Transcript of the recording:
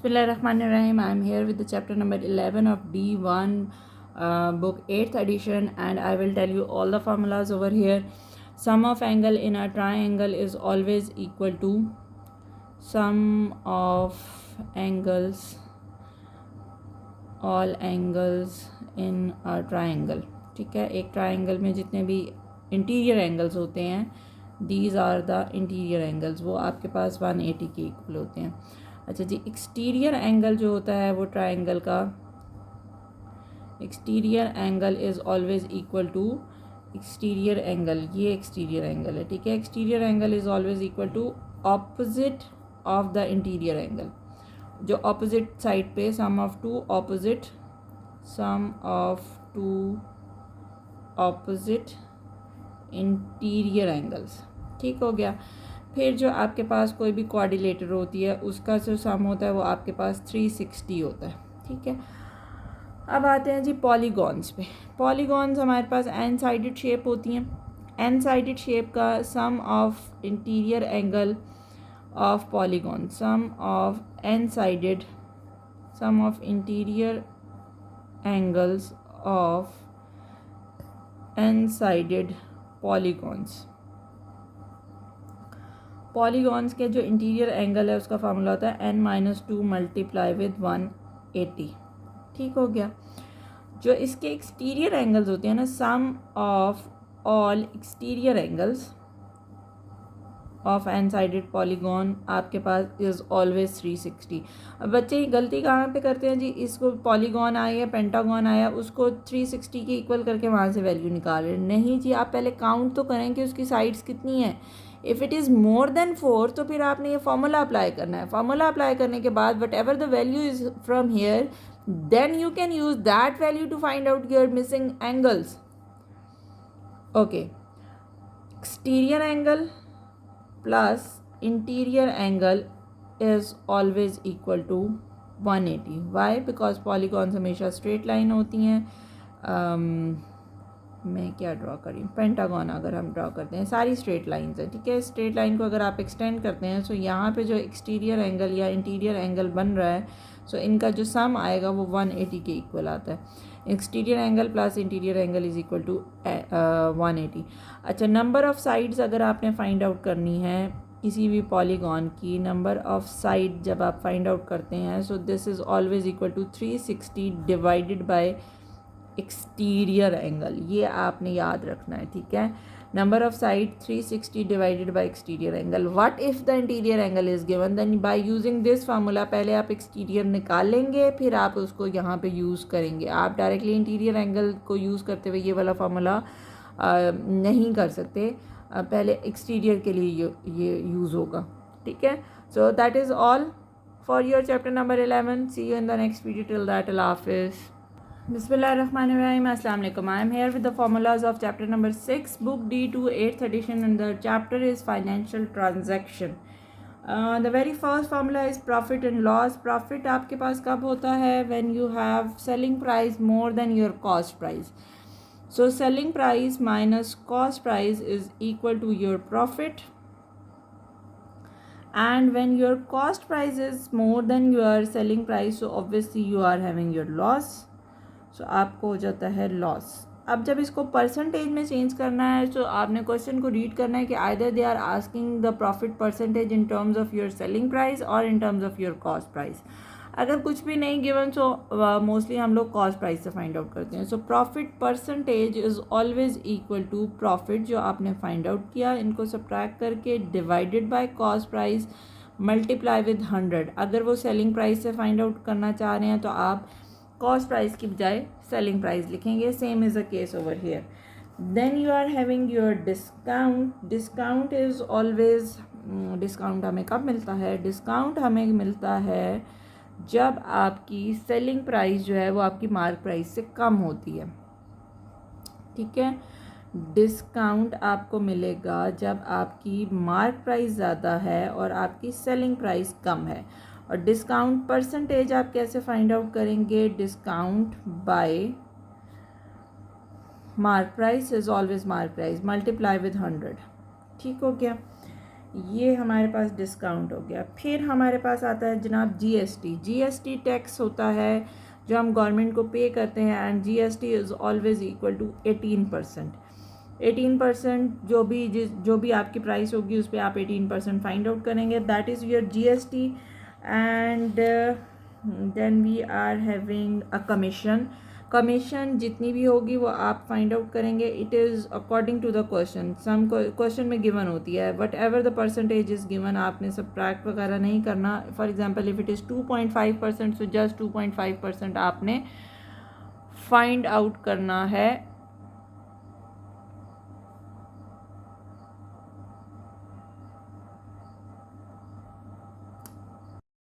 Bismillahirrahmanirrahim. I am here with the chapter number 11 of D1 book 8th edition, and I will tell you all the formulas over here. Sum of angle in a triangle is always equal to sum of angles, all angles in a triangle. ठीक है, एक triangle में जितने भी interior angles होते हैं, these are the interior angles, वो आपके पास 180 के इक्वल होते हैं. अच्छा जी, एक्सटीरियर एंगल जो होता है वो ट्राइंगल का exterior angle is always equal to exterior angle, ये एक्सटीरियर एंगल है. ठीक है, exterior angle is always equal to opposite of the interior angle. जो ऑपोजिट साइड पे sum of two opposite interior angles. ठीक हो गया. फिर जो आपके पास कोई भी क्वाड्रिलेटर होती है उसका जो सम होता है वो आपके पास 360 होता है. ठीक है, अब आते हैं जी पॉलीगॉन्स पे. पॉलीगॉन्स हमारे पास एन साइडेड शेप होती हैं. एन साइडेड शेप का sum of interior angle of polygon, sum of interior angles of N sided polygons. Polygons के जो इंटीरियर एंगल है उसका फार्मूला होता है n-2 मल्टीप्लाई विद 180. ठीक हो गया. जो इसके एक्सटीरियर एंगल्स होते हैं ना, sum of all exterior angles of N sided polygon आपके पास इज़ ऑलवेज 360. अब बच्चे ये गलती कहाँ पे करते हैं जी, इसको पॉलीगॉन आया, पेंटागॉन आया, उसको 360 के इक्वल करके वहाँ से वैल्यू निकाल रहे. नहीं जी, आप पहले काउंट तो करें कि उसकी साइड्स कितनी हैं. If it is more than 4 तो फिर आपने ये फार्मूला अप्लाई करना है. फार्मूला अप्लाई करने के बाद whatever the value is from here, then you can use that value to find out your missing angles. Okay, exterior angle plus interior angle is always equal to 180. Why? Because polygons हमेशा straight line होती हैं. मैं क्या draw करी, pentagon अगर हम draw करते हैं सारी स्ट्रेट लाइंस हैं. ठीक है, स्ट्रेट लाइन को अगर आप एक्सटेंड करते हैं तो यहाँ पे जो एक्सटीरियर एंगल या इंटीरियर एंगल बन रहा है, सो इनका जो सम आएगा वो 180 के इक्वल आता है. Exterior angle plus interior angle is equal to 180. अच्छा, नंबर ऑफ़ साइड्स अगर आपने फाइंड आउट करनी है किसी भी पॉलीगॉन की, नंबर ऑफ़ साइड जब आप फाइंड आउट करते हैं, so this is always equal to 360 divided by exterior angle. ये आपने याद रखना है. ठीक है, number of side 360 divided by exterior angle. What if the interior angle is given, then by using this formula पहले आप एक्सटीरियर निकालेंगे, फिर आप उसको यहाँ पे यूज़ करेंगे. आप डायरेक्टली इंटीरियर एंगल को यूज़ करते हुए ये वाला फार्मूला नहीं कर सकते. पहले एक्सटीरियर के लिए ये यूज़ होगा. ठीक है, so that is all for your chapter number 11. See you in the next video. Till that, अल्लाह हाफिज़. Bismillahirrahmanirrahim. Assalamu alaikum. I am here with the formulas of chapter number 6, book D2, 8th edition, and the chapter is financial transaction. The very first formula is profit and loss. Profit आपके पास कब होता है? When you have selling price more than your cost price. So selling price minus cost price is equal to your profit. And when your cost price is more than your selling price, so obviously you are having your loss. सो आपको हो जाता है loss. अब जब इसको percentage में change करना है तो आपने क्वेश्चन को रीड करना है कि either they are asking the profit percentage in terms of your selling price और in terms of your cost price. अगर कुछ भी नहीं गिवन सो मोस्टली हम लोग कॉस्ट प्राइस से फाइंड आउट करते हैं. So profit percentage is always equal to profit जो आपने फाइंड आउट किया, इनको सब्ट्रैक्ट करके divided by cost price multiply with 100. अगर वो सेलिंग प्राइस से फाइंड आउट करना चाह रहे हैं तो आप कॉस्ट प्राइस की बजाय सेलिंग प्राइस लिखेंगे. Same is the case over here. Then you are having your discount. Discount is always, discount हमें कब मिलता है? डिस्काउंट हमें मिलता है जब आपकी सेलिंग प्राइस जो है वो आपकी मार्क प्राइस से कम होती है. ठीक है, डिस्काउंट आपको मिलेगा जब आपकी मार्क प्राइस ज़्यादा है और आपकी सेलिंग प्राइस कम है. और डिस्काउंट परसेंटेज आप कैसे फाइंड आउट करेंगे? Discount bye mark price is always mark price multiply with 100. ठीक हो गया. ये हमारे पास डिस्काउंट हो गया। फिर हमारे पास आता है जनाब जीएसटी। जीएसटी टैक्स होता है जो हम गवर्नमेंट को पे करते हैं, and GST is always equal to 18%। 18% जो भी आपकी प्राइस होगी उस पर आप 18% फाइंड आउट करेंगे, that is your GST. And then we are having a commission. Commission जितनी भी होगी वो आप फाइंड आउट करेंगे। It is according to the question, some question में गिवन होती है, whatever the percentage is given, आपने सब्ट्रैक्ट वगैरह नहीं करना। For example if it is 2.5%, so just 2.5% आपने फाइंड आउट करना है